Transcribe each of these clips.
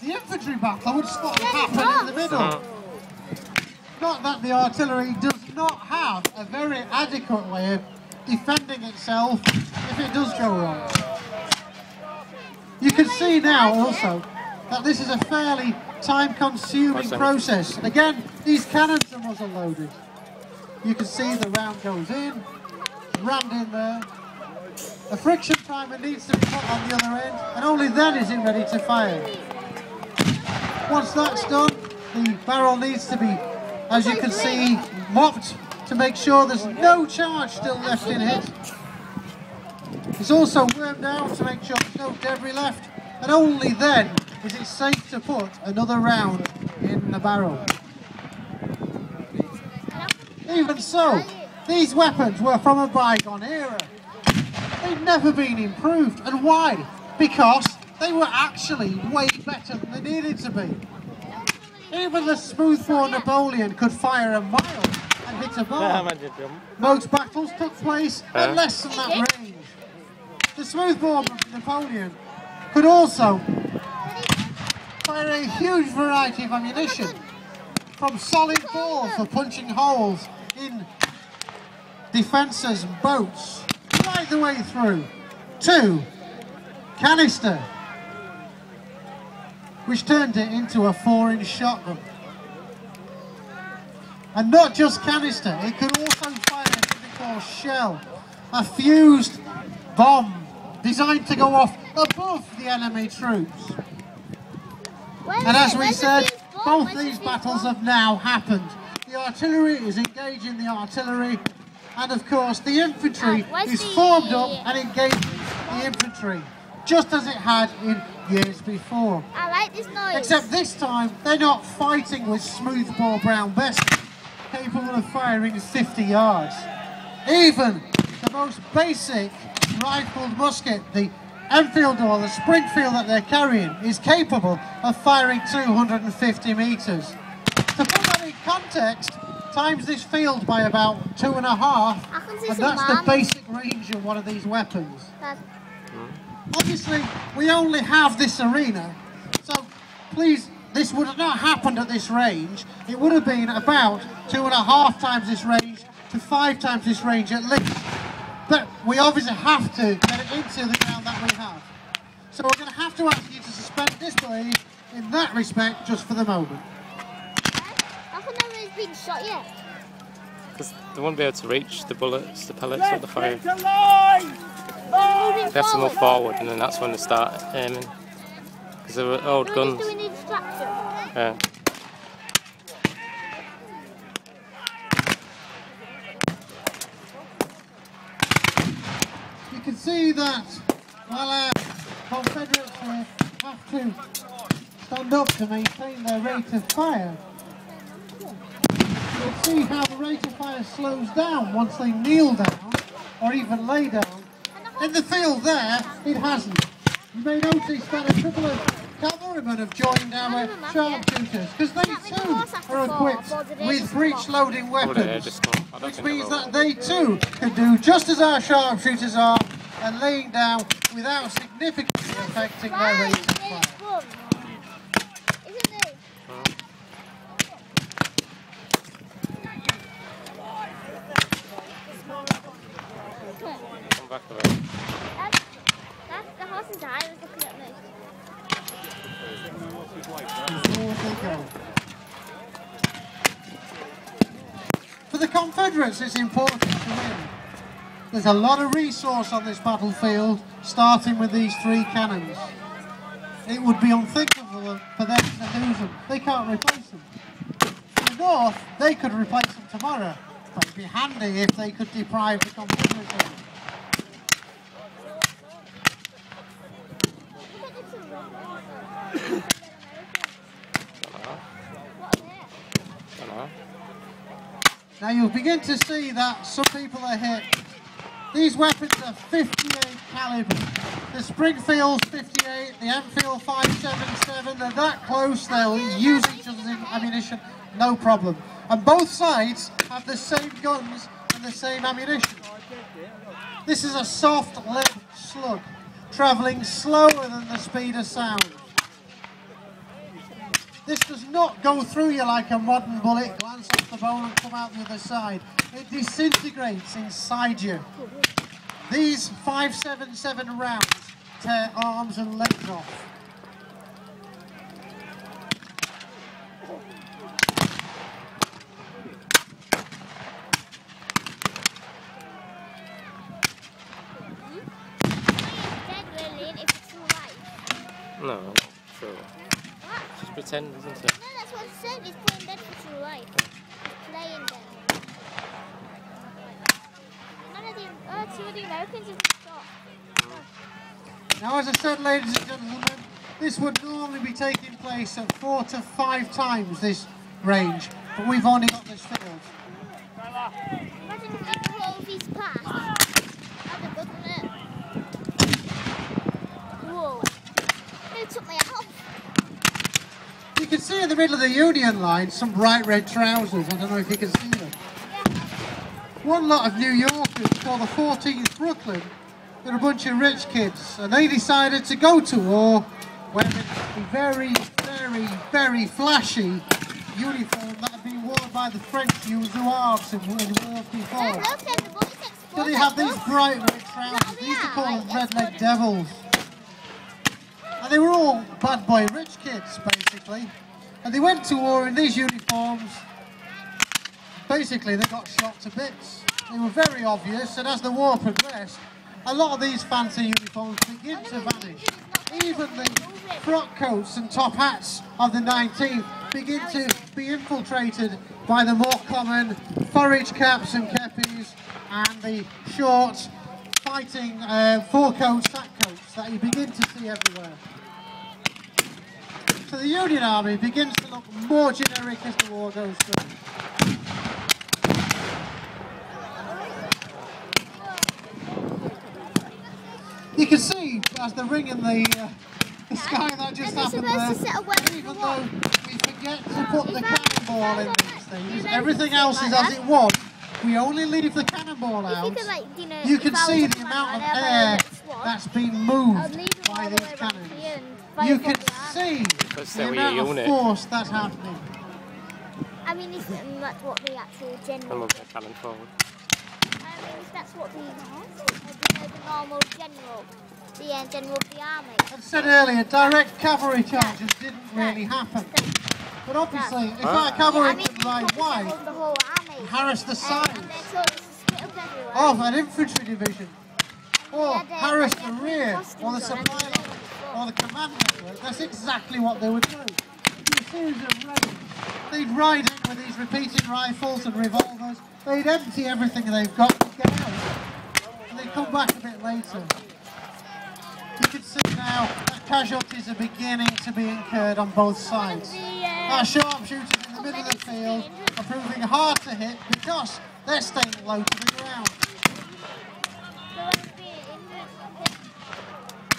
The infantry battle would spot happen in the middle. Not that the artillery does not have a very adequate way of defending itself if it does go wrong. You can see now also that this is a fairly time-consuming process. And again, these cannons are muzzle loaded. You can see the round goes in, rammed in there. A friction primer needs to be put on the other end, and only then is it ready to fire. Once that's done, the barrel needs to be, as you can see, mopped to make sure there's no charge still left in it. It's also wormed out to make sure there's no debris left, and only then is it safe to put another round in the barrel. Even so, these weapons were from a bygone era. They've never been improved. And why? Because they were actually way better than they needed to be. Even the smoothbore Napoleon could fire a mile and hit a bar. Most battles took place at less than that range. The smoothbore Napoleon could also fire a huge variety of ammunition, from solid ball for punching holes in defences and boats, right the way through to canister, which turned it into a 4-inch shotgun. And not just canister, it could also fire something called shell, a fused bomb designed to go off above the enemy troops. And as we said, both these battles have now happened. The artillery is engaging the artillery, and of course the infantry is formed up and engaging the infantry, just as it had in years before. I like this noise. Except this time, they're not fighting with smoothbore brown bests, capable of firing 50 yards. Even the most basic rifled musket, the Enfield or the Springfield that they're carrying, is capable of firing 250 metres. To put that in context, times this field by about 2.5, and that's the basic range of one of these weapons. Obviously, we only have this arena, so please, this would have not happened at this range. It would have been about 2.5 times this range to 5 times this range at least. But we obviously have to get it into the ground that we have. So we're going to have to ask you to suspend disbelief in that respect just for the moment. How come no one's been shot yet? Because they won't be able to reach the bullets, the pellets or the fire. They have to move forward, and then that's when they start aiming. Because they were old guns. Doing the distraction. Yeah. You can see that while our confederates have to stand up to maintain their rate of fire, you'll see how the rate of fire slows down once they kneel down or even lay down. In the field there, it hasn't. You may notice that a couple of cavalrymen have joined our sharpshooters, because they too are equipped with breech-loading weapons, which means that they too can do just as our sharpshooters are, and laying down without significantly affecting their rate of fire. Come back a bit. The horse's eye was looking at me. For the Confederates, it's important to win. There's a lot of resource on this battlefield, starting with these 3 cannons. It would be unthinkable for them to lose them. They can't replace them. In the North, they could replace them tomorrow, but it'd be handy if they could deprive the Confederates of them. Now you'll begin to see that some people are hit. These weapons are 58 caliber. The Springfield's 58, the Enfield 577, they're that close, they'll use each other's ammunition, no problem. And both sides have the same guns and the same ammunition. This is a soft lead slug. travelling slower than the speed of sound. This does not go through you like a modern bullet, glance off the bone and come out the other side. It disintegrates inside you. These 5.77 rounds tear arms and legs off. No, not true. What? Just pretend, isn't it? No, that's what it said. It's playing dead for true life. It's playing dead. None of the, two of the Americans have stopped. Now, as I said, ladies and gentlemen, this would normally be taking place at 4 to 5 times this range, but we've only got this field. Imagine if you go over these paths. That'd be good, wouldn't it? Whoa. It took me out. You can see in the middle of the Union line some bright red trousers. I don't know if you can see them. One lot of New Yorkers called the 14th Brooklyn. They're a bunch of rich kids, and they decided to go to war wearing a very, very, very flashy uniform that had been worn by the French Zouaves in wars before. So they have these bright red trousers. These are called Red-Leg Devils. And they were all bad boy rich kids, basically. And they went to war in these uniforms. Basically, they got shot to bits. They were very obvious, and as the war progressed, a lot of these fancy uniforms begin to vanish. Even the frock coats and top hats of the 19th begin to be infiltrated by the more common forage caps and kepis and the short fighting four-coat sack coats that you begin to see everywhere. So the Union Army begins to look more generic as the war goes through. You can see as the ring in the sky that just happened there, even though we forget to put the cannonball in these things, everything else is as it was. We only leave the cannonball out. You can see the amount of air that's been moved by these cannons. You can see the amount of force that's happening. I mean, isn't that what the actual general... cannon forward. That's what the normal general, the general of the army. As I said earlier, direct cavalry charges didn't really happen. But obviously, if that cavalry could ride wide, harass the sides of an infantry division, or harass the rear, or the supply line, or the command network, that's exactly what they would do. In a series of raids, they'd ride in with these repeating rifles and revolvers. They'd empty everything they've got to get out, and they'd come back a bit later. You can see now that casualties are beginning to be incurred on both sides. Our sharpshooters in the middle of the field are proving hard to hit because they're staying low to the ground.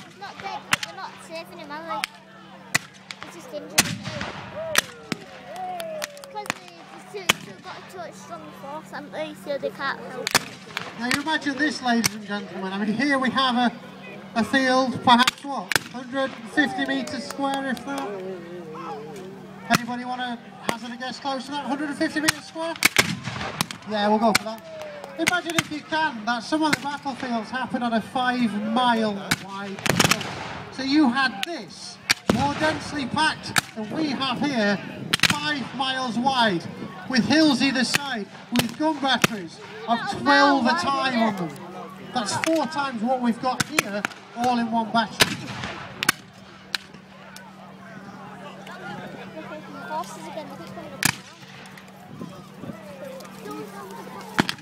It's not dead, but they're not saving him, are they? It's just injured. Because they've still got a strong force, haven't they? So they can't help it. Now you imagine this, ladies and gentlemen. I mean, here we have a field, perhaps what, 150 metres square, if that? Anybody want to hazard a guess close to that? 150 metres square? Yeah, we'll go for that. Imagine if you can that some of the battlefields happen on a 5-mile wide field. So you had this, more densely packed than we have here, 5 miles wide, with hills either side, with gun batteries of 12 a time on them. That's 4 times what we've got here, all in one battery.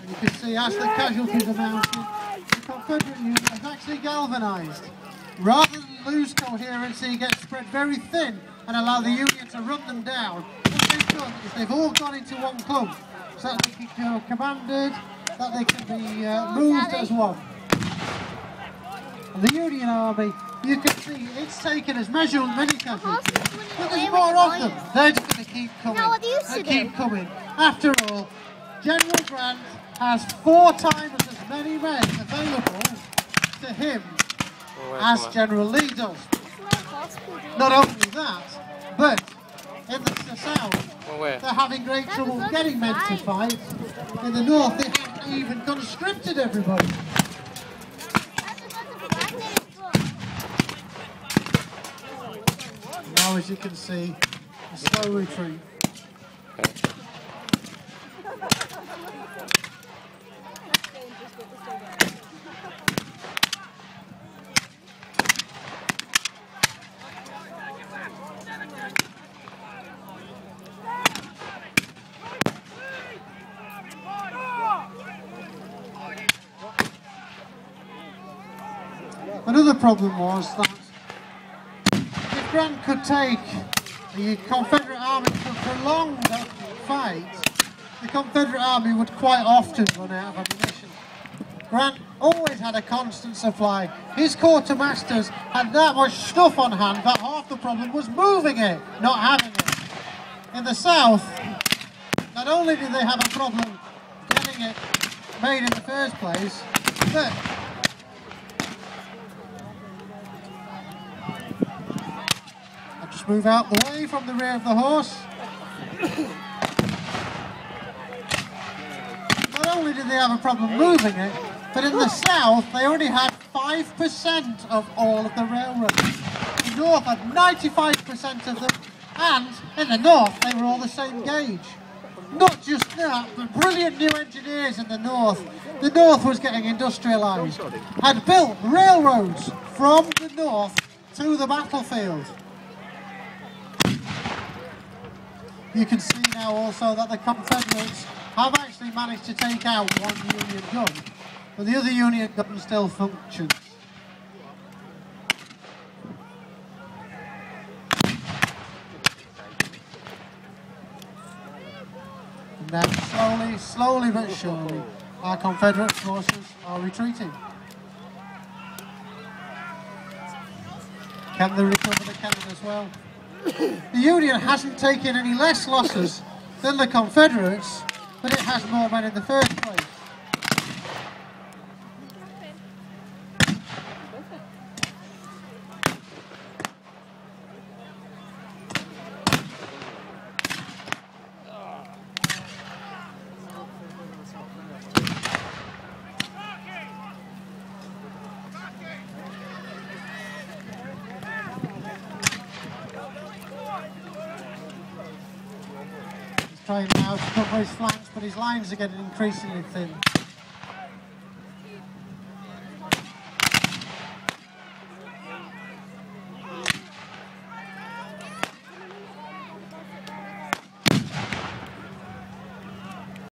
And you can see as the casualties are mounted, the Confederate Union is actually galvanised. Rather than lose coherency, get spread very thin and allow the Union to run them down, what they've done is they've all gone into one clump, so that they can be commanded, that they can be moved as one. And the Union Army, you can see it's taken as measure many casualties, but there's more of them. They're just going to keep coming and keep coming. After all, General Grant has 4 times as many men available to him as General Lee does. Not only that, but in the south, they're having great trouble getting men to fight. In the north, they haven't even conscripted everybody. Now, as you can see, a slow retreat. Another problem was that if Grant could take the Confederate army to a prolonged fight, the Confederate army would quite often run out of ammunition. Grant always had a constant supply. His quartermasters had that much stuff on hand that half the problem was moving it, not having it. In the south, not only did they have a problem getting it made in the first place, but move out the way from the rear of the horse. Not only did they have a problem moving it, but in the south they only had 5% of all of the railroads. The north had 95% of them, and in the north they were all the same gauge. Not just that, but brilliant new engineers in the north. The north was getting industrialised, had built railroads from the north to the battlefield. You can see now also that the Confederates have actually managed to take out one Union gun, but the other Union gun still functions. And now slowly but surely, our Confederate forces are retreating. Can they recover the cannon as well? The Union hasn't taken any less losses than the Confederates, but it has more men in the first place. Trying now to cover his flanks, but his lines are getting increasingly thin.